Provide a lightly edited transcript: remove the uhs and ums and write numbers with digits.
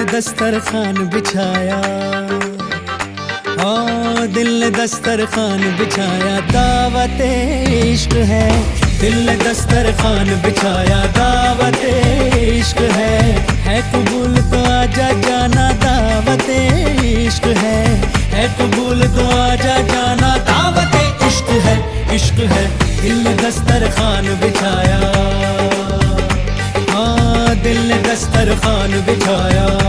दस्तरखान बिछाया, हाँ दिल ने दस्तरखान बिछाया, दावत इश्क है। दिल ने दस्तरखान बिछाया, दावत इश्क है कबूल तो आजा जाना, दावत इश्क है कबूल तो आजा जाना, दावत इश्क है, इश्क है। दिल ने दस्तरखान बिछाया, हाँ दिल ने दस्तरखान बिछाया।